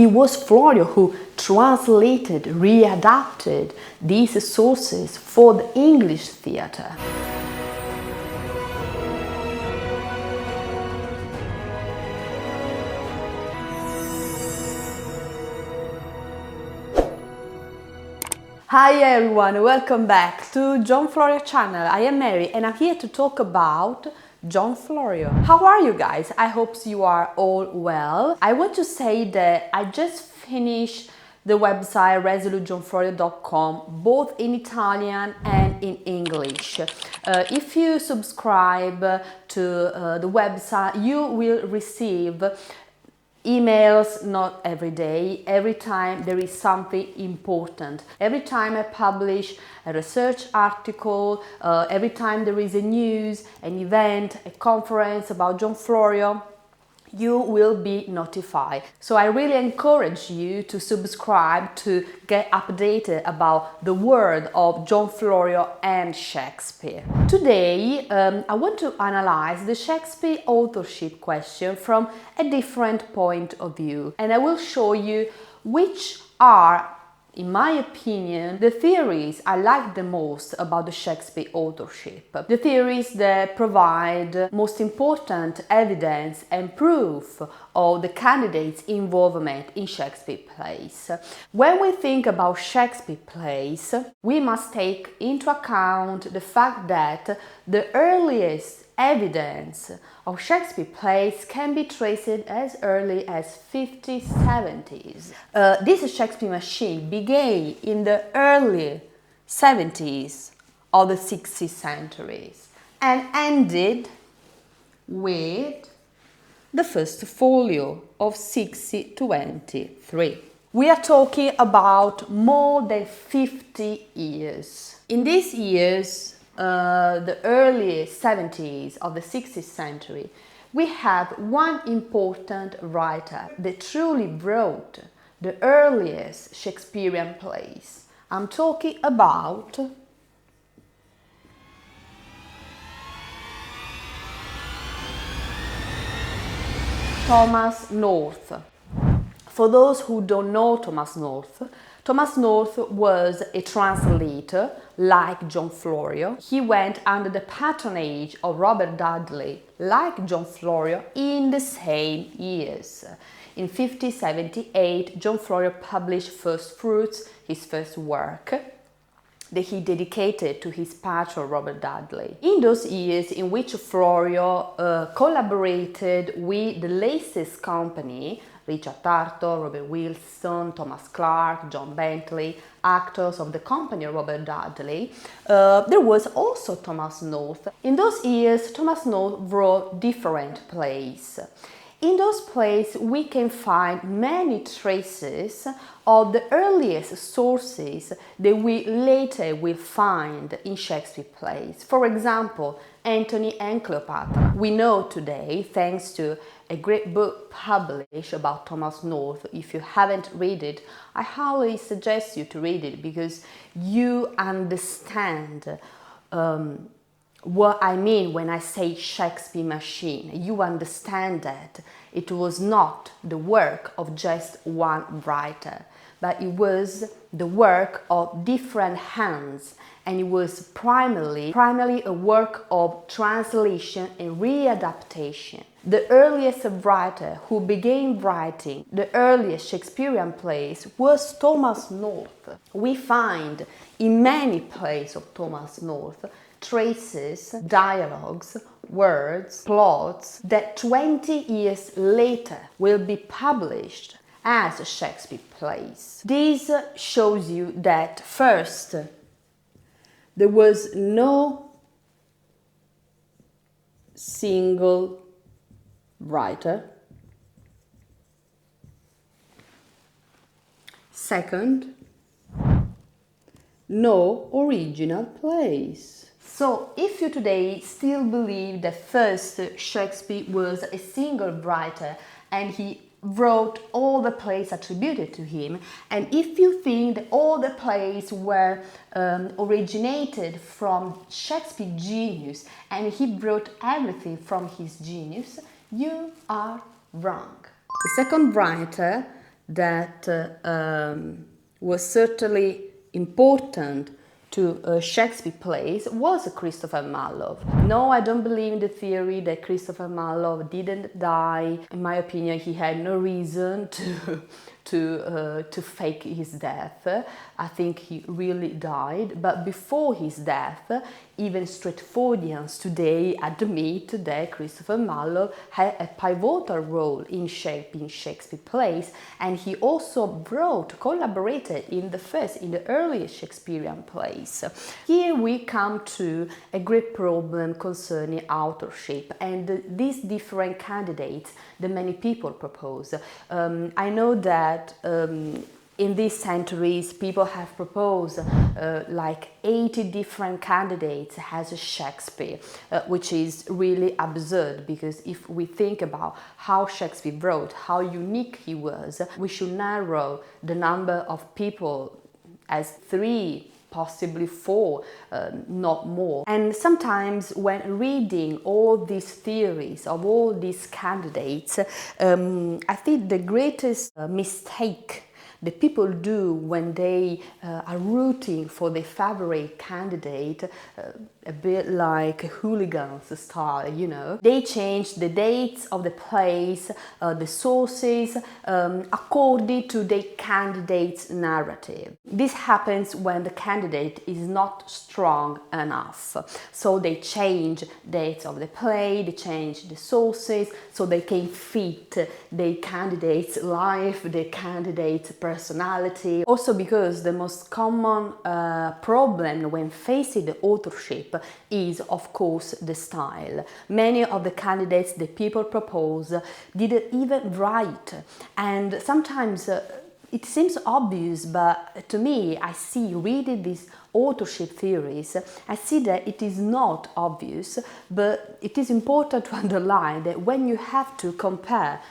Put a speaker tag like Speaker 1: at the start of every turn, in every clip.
Speaker 1: It was Florio who translated, readapted these sources for the English theatre. Hi everyone, welcome back to John Florio channel. I am Mary and I'm here to talk about John Florio. How are you guys? I hope you are all well. I want to say that I just finished the website resolutejohnflorio.com, both in Italian and in English. If you subscribe to the website, you will receive emails not every day, every time there is something important. Every time I publish a research article, every time there is a news, an event, a conference about John Florio, you will be notified. So I really encourage you to subscribe to get updated about the world of John Florio and Shakespeare. Today, I want to analyze the Shakespeare authorship question from a different point of view. And I will show you which are, in my opinion, the theories I like the most about the Shakespeare authorship. The theories that provide most important evidence and proof of the candidate's involvement in Shakespeare plays. When we think about Shakespeare plays, we must take into account the fact that the earliest evidence of Shakespeare plays can be traced as early as 50s, 70s. This Shakespeare machine began in the early 70s of the 60th centuries and ended with the first folio of 1623. We are talking about more than 50 years. In these years, the early 70s of the 60th century, we have one important writer that truly wrote the earliest Shakespearean plays. I'm talking about Thomas North. For those who don't know Thomas North was a translator like John Florio. He went under the patronage of Robert Dudley like John Florio in the same years. In 1578, John Florio published First Fruits, his first work, that he dedicated to his patron Robert Dudley. In those years in which Florio collaborated with the Laces Company, Richard Tartor, Robert Wilson, Thomas Clark, John Bentley, actors of the company of Robert Dudley, there was also Thomas North. In those years, Thomas North wrote different plays. In those plays, we can find many traces of the earliest sources that we later will find in Shakespeare plays. For example, Antony and Cleopatra. We know today, thanks to a great book published about Thomas North. If you haven't read it, I highly suggest you to read it because you understand what I mean when I say Shakespeare machine. You understand that it was not the work of just one writer, but it was the work of different hands, and it was primarily a work of translation and readaptation. The earliest writer who began writing the earliest Shakespearean plays was Thomas North. We find in many plays of Thomas North traces, dialogues, words, plots that 20 years later will be published as Shakespeare plays. This shows you that first, there was no single writer. Second, no original plays. So, if you today still believe that first Shakespeare was a single writer and he wrote all the plays attributed to him, and if you think that all the plays were originated from Shakespeare's genius and he wrote everything from his genius, you are wrong. The second writer that was certainly important to Shakespeare plays was Christopher Marlowe. No, I don't believe in the theory that Christopher Marlowe didn't die. In my opinion, he had no reason to fake his death. I think he really died. But before his death, even Stratfordians today admit that Christopher Malo had a pivotal role in shaping Shakespeare plays, and he also collaborated in the earliest Shakespearean plays. Here we come to a great problem concerning authorship and these different candidates that many people propose. I know that in these centuries, people have proposed like 80 different candidates as Shakespeare, which is really absurd, because if we think about how Shakespeare wrote, how unique he was, we should narrow the number of people as 3, possibly 4, not more. And sometimes when reading all these theories of all these candidates, I think the greatest mistake that people do when they are rooting for their favorite candidate, a bit like hooligans style, you know. They change the dates of the plays, the sources, according to the candidate's narrative. This happens when the candidate is not strong enough. So they change dates of the play, they change the sources, so they can fit the candidate's life, the candidate's personality. Also because the most common problem when facing the authorship is, of course, the style. Many of the candidates that people propose didn't even write, and sometimes it seems obvious, but to me, I see reading these authorship theories, I see that it is not obvious, but it is important to underline that when you have to compare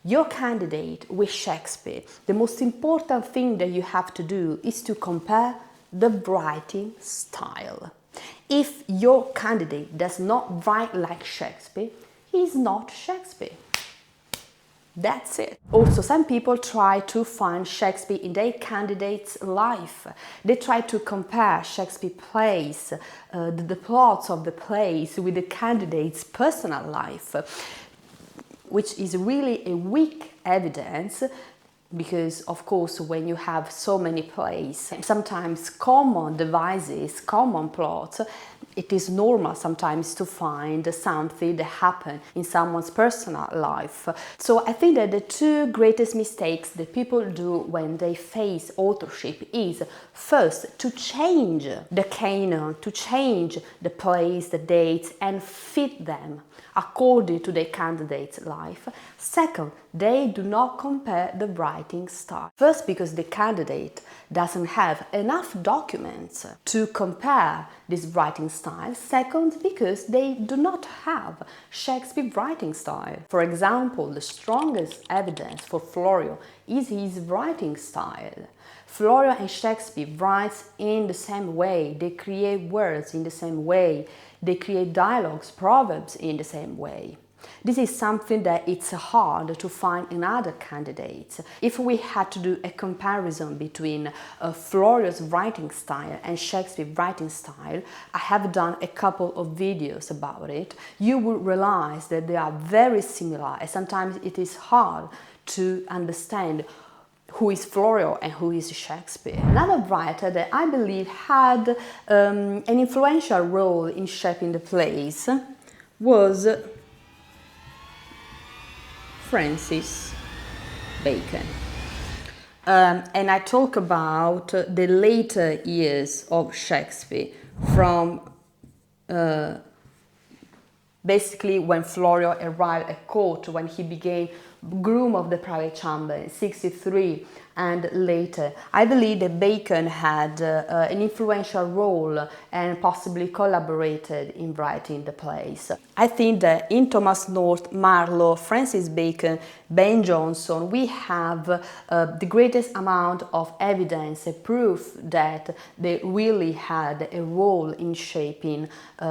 Speaker 1: your candidate with Shakespeare, the most important thing that you have to do is to compare the writing style. If your candidate does not write like Shakespeare, he is not Shakespeare. That's it. Also, some people try to find Shakespeare in their candidate's life. They try to compare Shakespeare plays, the plots of the plays with the candidate's personal life, which is really a weak evidence, because of course when you have so many plays, sometimes common devices, common plots, it is normal sometimes to find something that happened in someone's personal life. So I think that the 2 greatest mistakes that people do when they face authorship is, first, to change the canon, to change the plays, the dates, and fit them according to the candidate's life. Second, they do not compare the writing style. First, because the candidate doesn't have enough documents to compare this writing style. Second, because they do not have Shakespeare's writing style. For example, the strongest evidence for Florio is his writing style. Florio and Shakespeare write in the same way, they create words in the same way, they create dialogues, proverbs in the same way. This is something that it's hard to find in other candidates. If we had to do a comparison between Florio's writing style and Shakespeare's writing style, I have done a couple of videos about it, you will realize that they are very similar, and sometimes it is hard to understand who is Florio and who is Shakespeare. Another writer that I believe had an influential role in shaping the plays was Francis Bacon. And I talk about the later years of Shakespeare, from basically when Florio arrived at court, when he became groom of the private chamber in 63 and later. I believe that Bacon had an influential role and possibly collaborated in writing the plays. I think that in Thomas North, Marlowe, Francis Bacon, Ben Jonson, we have the greatest amount of evidence and proof that they really had a role in shaping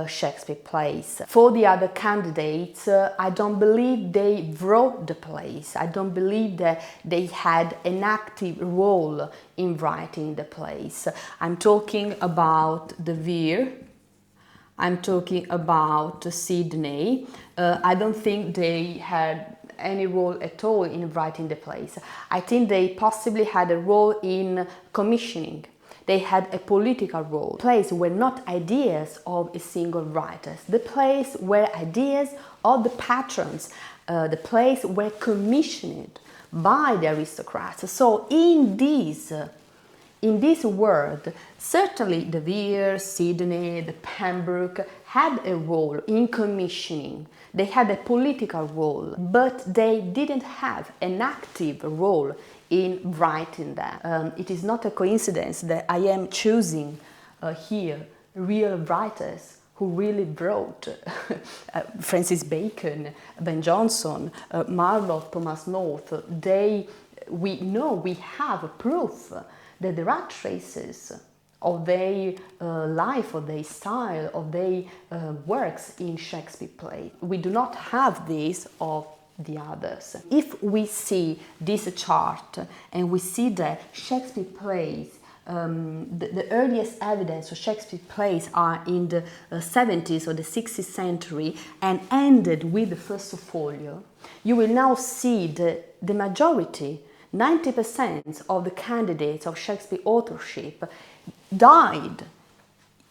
Speaker 1: Shakespeare plays. For the other candidates, I don't believe they wrote the plays. plays. I don't believe that they had an active role in writing the plays. I'm talking about De Vere, I'm talking about Sidney. I don't think they had any role at all in writing the plays. I think they possibly had a role in commissioning. They had a political role. Plays were not ideas of a single writer. The plays were ideas of the patrons. The plays were commissioned by the aristocrats. So in this world, certainly De Vere, Sidney, the Pembroke had a role in commissioning. They had a political role, but they didn't have an active role in writing that. It is not a coincidence that I am choosing here real writers who really wrote. Francis Bacon, Ben Jonson, Marlowe, Thomas North. We have proof that there are traces of their life, of their style, of their works in Shakespeare plays. We do not have this of the others. If we see this chart and we see that Shakespeare plays, the earliest evidence of Shakespeare plays are in the 70s or the 60th century and ended with the first folio, you will now see the majority, 90% of the candidates of Shakespeare authorship died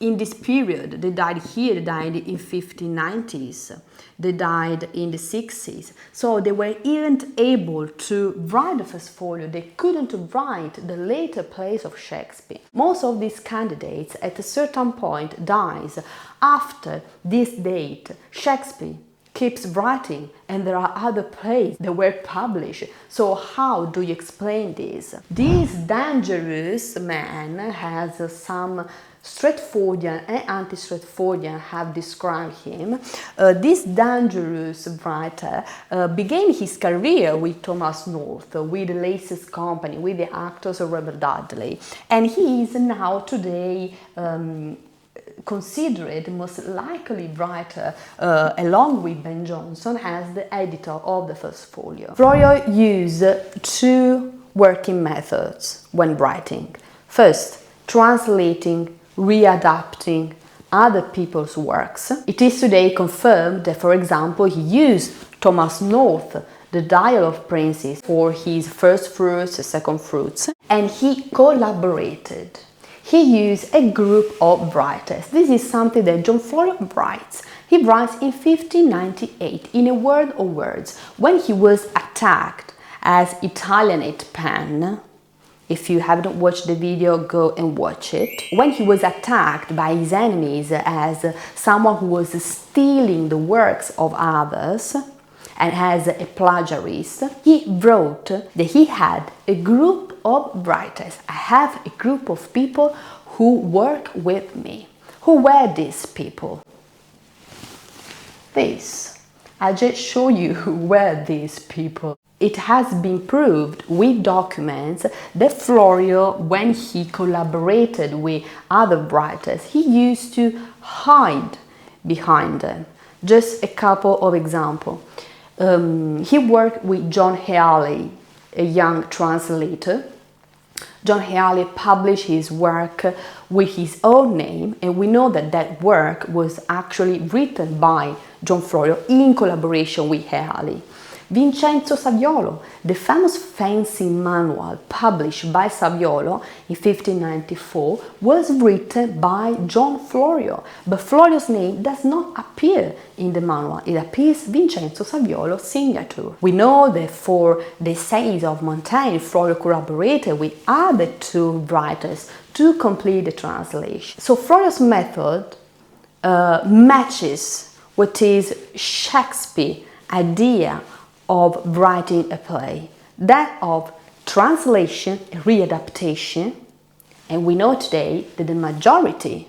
Speaker 1: in this period. They died here, they died in 1590s, they died in the 60s. So they weren't able to write the first folio, they couldn't write the later plays of Shakespeare. Most of these candidates at a certain point dies after this date. Shakespeare keeps writing and there are other plays that were published. So how do you explain this? This dangerous man, has some Stratfordian and anti-stratfordian have described him. This dangerous writer began his career with Thomas North, with the Laces Company, with the actors of Robert Dudley, and he is now today considered the most likely writer, along with Ben Jonson, as the editor of the first folio. Florio used two working methods when writing. First, translating, readapting other people's works. It is today confirmed that, for example, he used Thomas North, the Dial of Princes, for his first fruits, second fruits, and he collaborated. He used a group of writers. This is something that John Florio writes. He writes in 1598 in A Word of Words, when he was attacked as Italianate pen. If you haven't watched the video, go and watch it. When he was attacked by his enemies as someone who was stealing the works of others and as a plagiarist, he wrote that he had a group of writers. I have a group of people who work with me. Who were these people? This. I'll just show you who were these people. It has been proved with documents that Florio, when he collaborated with other writers, he used to hide behind them. Just a couple of examples. He worked with John Healy, a young translator. John Healy published his work with his own name, and we know that that work was actually written by John Florio in collaboration with Healy. Vincenzo Saviolo, the famous fencing manual published by Saviolo in 1594, was written by John Florio, but Florio's name does not appear in the manual. It appears Vincenzo Saviolo's signature. We know that for the Essays of Montaigne, Florio collaborated with other two writers to complete the translation. So Florio's method matches what is Shakespeare's idea of writing a play, that of translation and readaptation, and we know today that the majority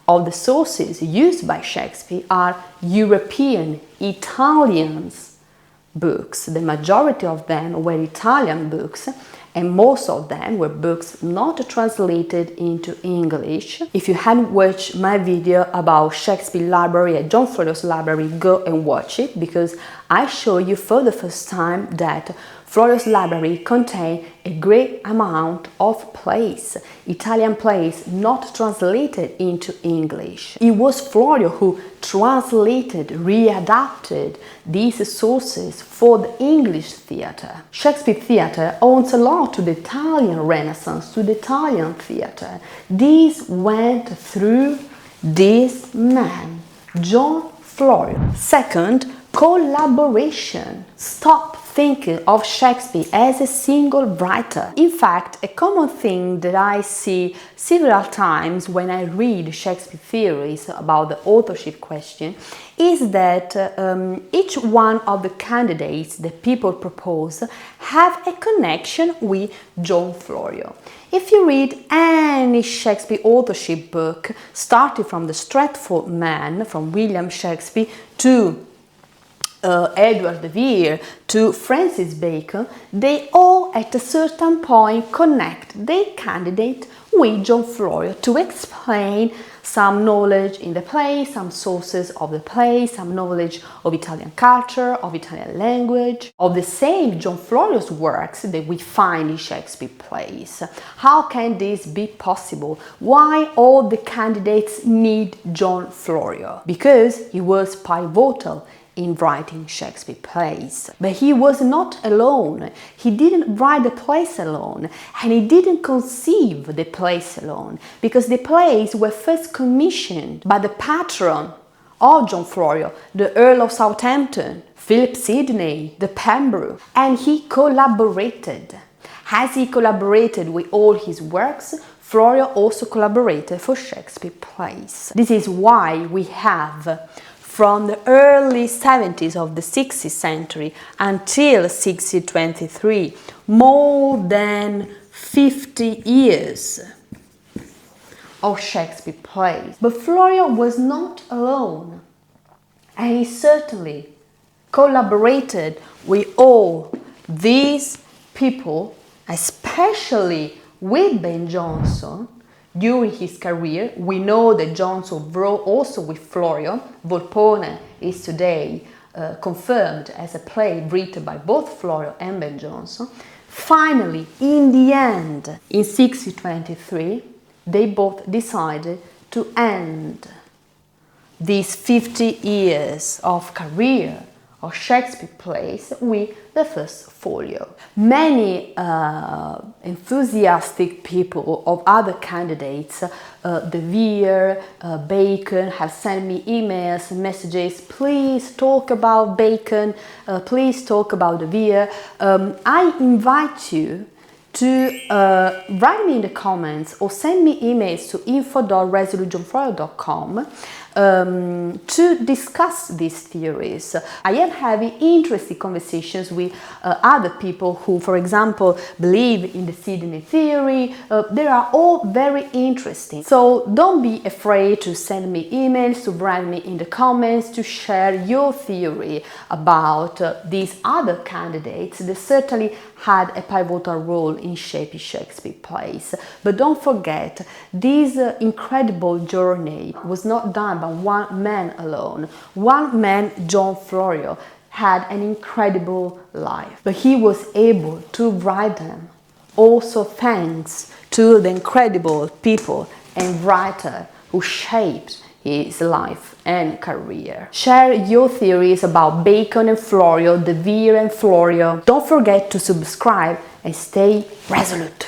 Speaker 1: of the sources used by Shakespeare are European, Italian books. The majority of them were Italian books, and most of them were books not translated into English. If you hadn't watched my video about Shakespeare library at John Florio's library, go and watch it, because I show you for the first time that Florio's library contains a great amount of plays, Italian plays not translated into English. It was Florio who translated, readapted these sources for the English theatre. Shakespeare theatre owes a lot to the Italian Renaissance, to the Italian theatre. This went through this man, John Florio. Second, collaboration. Stop thinking of Shakespeare as a single writer. In fact, a common thing that I see several times when I read Shakespeare theories about the authorship question is that each one of the candidates that people propose have a connection with John Florio. If you read any Shakespeare authorship book, starting from the Stratford Man, from William Shakespeare, to Edward de Vere, to Francis Bacon, they all at a certain point connect their candidate with John Florio to explain some knowledge in the play, some sources of the play, some knowledge of Italian culture, of Italian language, of the same John Florio's works that we find in Shakespeare plays. How can this be possible? Why all the candidates need John Florio? Because he was pivotal in writing Shakespeare plays. But he was not alone. He didn't write the plays alone, and he didn't conceive the plays alone, because the plays were first commissioned by the patron of John Florio, the Earl of Southampton, Philip Sidney, the Pembroke, and he collaborated. As he collaborated with all his works, Florio also collaborated for Shakespeare plays. This is why we have, from the early 70s of the 16th century until 1623, more than 50 years of Shakespeare plays. But Florio was not alone, and he certainly collaborated with all these people, especially with Ben Jonson. During his career, we know that Jonson wrote also with Florio. Volpone is today confirmed as a play written by both Florio and Ben Jonson. Finally, in the end, in 1623, they both decided to end these 50 years of career of Shakespeare plays with the first folio. Many enthusiastic people of other candidates, De Vere, Bacon, have sent me emails and messages. Please talk about Bacon, please talk about De Vere. I invite you to write me in the comments or send me emails to info.resolutejohnflorio.com to discuss these theories. I am having interesting conversations with other people who, for example, believe in the Sidney theory. They are all very interesting. So don't be afraid to send me emails, to write me in the comments, to share your theory about these other candidates that certainly had a pivotal role in shaping Shakespeare plays. But don't forget, this incredible journey was not done by one man alone. One man, John Florio, had an incredible life, but he was able to write them also thanks to the incredible people and writer who shaped his life and career. Share your theories about Bacon and Florio, De Vere and Florio. Don't forget to subscribe and stay resolute.